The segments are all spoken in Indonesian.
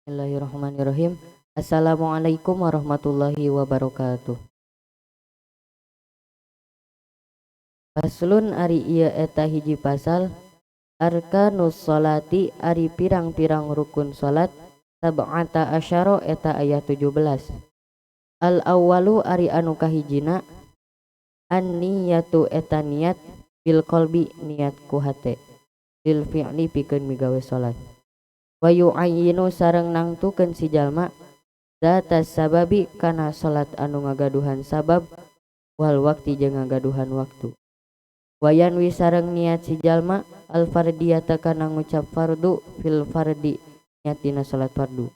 Bismillahirrahmanirrahim. Assalamualaikum warahmatullahi wabarakatuh. Faslun ari ieu eta hiji pasal arkanus sholati ari pirang-pirang rukun salat sab'ata asyara eta aya 17. Al awwalu ari anu kahijina an niyatu eta niat bil qalbi niat ku hate lil fi'li pikeun migawe salat. Wa yu'ayyinu sareng nangtukeun si jalma zata sababi kana salat anu ngagaduhan sabab wal wakti jeung ngagaduhan waktu. Wayan wi sareng niat si jalma al fardiyata kana ngucap fardu fil fardi niatina salat fardu.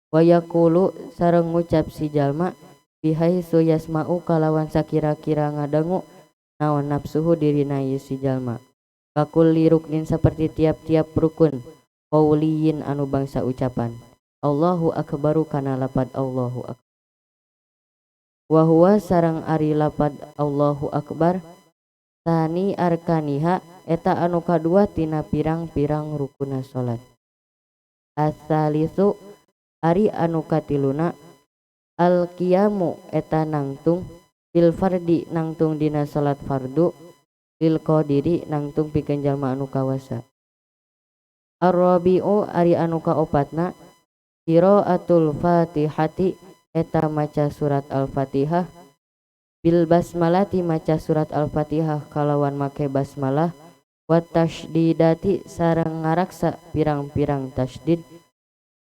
Wa yaqulu sareng ngucap si jalma bihaitsu yasma'u kalawan sakira-kira ngadangu naon nafsuhu dirina ieu si jalma. Kakulli ruknin saperti tiap-tiap rukun qauliyin anu bangsa ucapan Allahu akbaru kana lapad Allahu akbar. Wa huwa sareng ari lapad Allahu akbar tani arkaniha eta anu kadua tina pirang-pirang rukuna salat. Asalisu ari anu katiluna al qiyamu eta nangtung bil fardi nangtung dina salat fardu lil qadiri nangtung pikeun jalma anu kawasa. Ar-rabi'u ari anu kaopatna qiraatul fatihati eta maca surat al-fatihah bil basmalati maca surat al-fatihah kalawan make basmalah wa tasydidati sareng ngaraksa pirang-pirang tasydid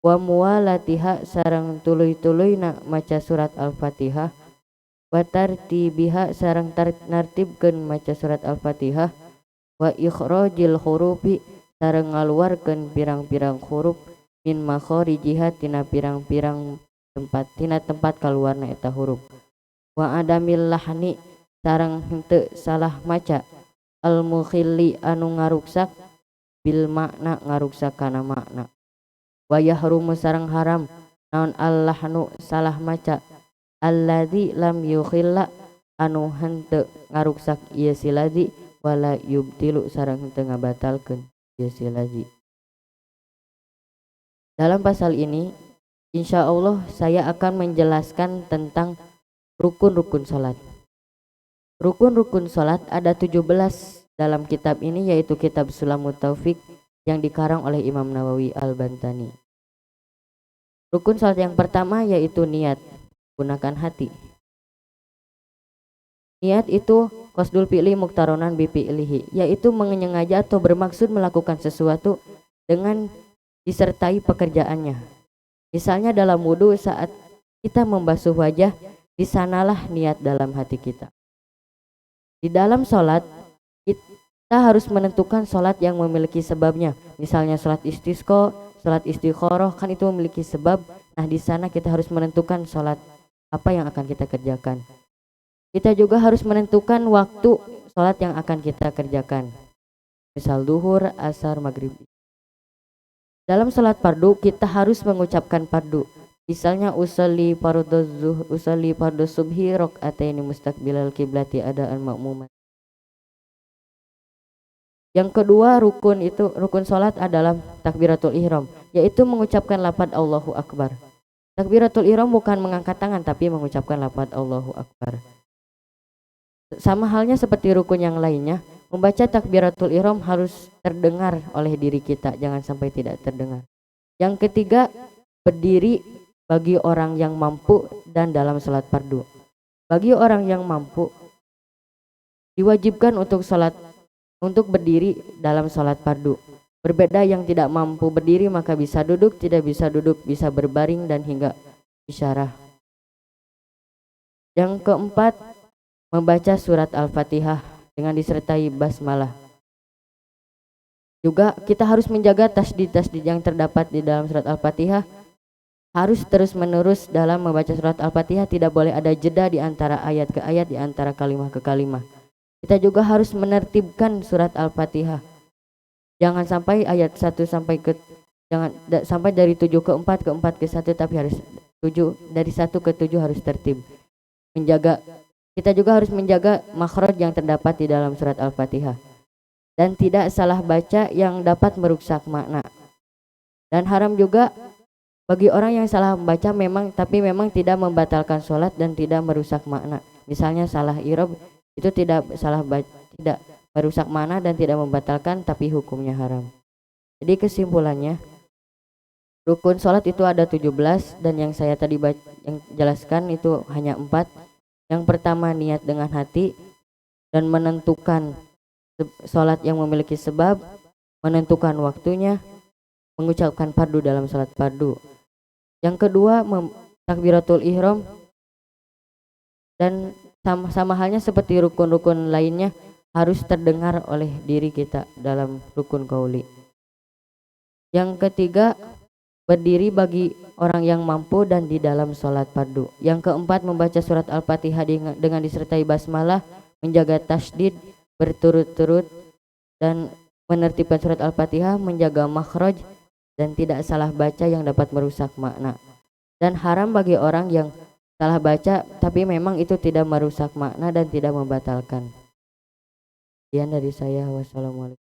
wa muwalatiha sareng tuluy-tuluyna maca surat al-fatihah wa tartibiha sareng nartibkeun maca surat al-fatihah wa ikhrajil hurufi sareng ngaluarkeun pirang-pirang huruf min makharijiha tina pirang-pirang tempat kaluarna eta huruf. Wa adamil lahni sareng henteu salah maca al mukhilli anu ngaruksak bil makna ngaruksak kana makna. Wa yahrumu sareng haram naon al lahnu salah maca alladzi lam yukhilla anu henteu ngaruksak ieu si ladzi wala yubtilu sareng henteu ngabatalkeun lazi. Dalam pasal ini insya Allah saya akan menjelaskan tentang rukun-rukun salat. Rukun-rukun salat ada 17 dalam kitab ini, yaitu kitab Sulamut Taufik yang dikarang oleh Imam Nawawi Al-Bantani. Rukun salat yang pertama yaitu niat, gunakan hati. Niat itu qasdul fi'li muqtaronan bi fi'lihi, yaitu menyengaja atau bermaksud melakukan sesuatu dengan disertai pekerjaannya. Misalnya dalam wudu saat kita membasuh wajah, di sanalah niat dalam hati kita. Di dalam sholat kita harus menentukan sholat yang memiliki sebabnya. Misalnya sholat istisqa, sholat istikharah kan itu memiliki sebab. Nah di sana kita harus menentukan sholat apa yang akan kita kerjakan. Kita juga harus menentukan waktu sholat yang akan kita kerjakan. Misal duhur, asar, maghrib. Dalam sholat fardu kita harus mengucapkan fardu. Misalnya usolli fardu subhi rakaataini mustaqbilal kiblati adaan makmuman. Yang kedua rukun sholat adalah takbiratul ihram, yaitu mengucapkan lafaz Allahu akbar. Takbiratul ihram bukan mengangkat tangan tapi mengucapkan lafaz Allahu akbar. Sama halnya seperti rukun yang lainnya, membaca takbiratul ihram harus terdengar oleh diri kita, jangan sampai tidak terdengar. Yang ketiga, berdiri bagi orang yang mampu dan dalam salat fardu. Bagi orang yang mampu diwajibkan untuk berdiri dalam salat fardu. Berbeda yang tidak mampu berdiri maka bisa duduk, tidak bisa duduk, bisa berbaring dan hingga isyarah. Yang keempat, membaca surat Al-Fatihah dengan disertai basmalah. Juga kita harus menjaga tasdid-tasdid yang terdapat di dalam surat Al-Fatihah. Harus terus menerus dalam membaca surat Al-Fatihah, tidak boleh ada jeda di antara ayat ke ayat, di antara kalimah ke kalimah. Kita juga harus menertibkan surat Al-Fatihah. Jangan sampai ayat 1 sampai dari 7 ke 4 ke 1, tapi harus 7 dari 1 ke 7 harus tertib. Kita juga harus menjaga makhraj yang terdapat di dalam surat Al-Fatihah dan tidak salah baca yang dapat merusak makna. Dan haram juga Bagi orang yang salah membaca memang tidak membatalkan sholat dan tidak merusak makna. Misalnya salah irob itu tidak merusak makna dan tidak membatalkan tapi hukumnya haram. Jadi kesimpulannya, rukun sholat itu ada 17 dan yang saya tadi yang jelaskan itu hanya 4. Yang pertama niat dengan hati dan menentukan sholat yang memiliki sebab, menentukan waktunya, mengucapkan fardu dalam sholat fardu. Yang kedua takbiratul ihram, dan sama halnya seperti rukun-rukun lainnya harus terdengar oleh diri kita dalam rukun qauli. Yang ketiga berdiri bagi orang yang mampu dan di dalam sholat fardu. Yang keempat membaca surat Al-Fatihah dengan disertai basmalah, menjaga tasdid berturut-turut dan menertibkan surat Al-Fatihah, menjaga makhraj dan tidak salah baca yang dapat merusak makna. Dan haram bagi orang yang salah baca tapi memang itu tidak merusak makna dan tidak membatalkan. Sekian dari saya. Wassalamualaikum.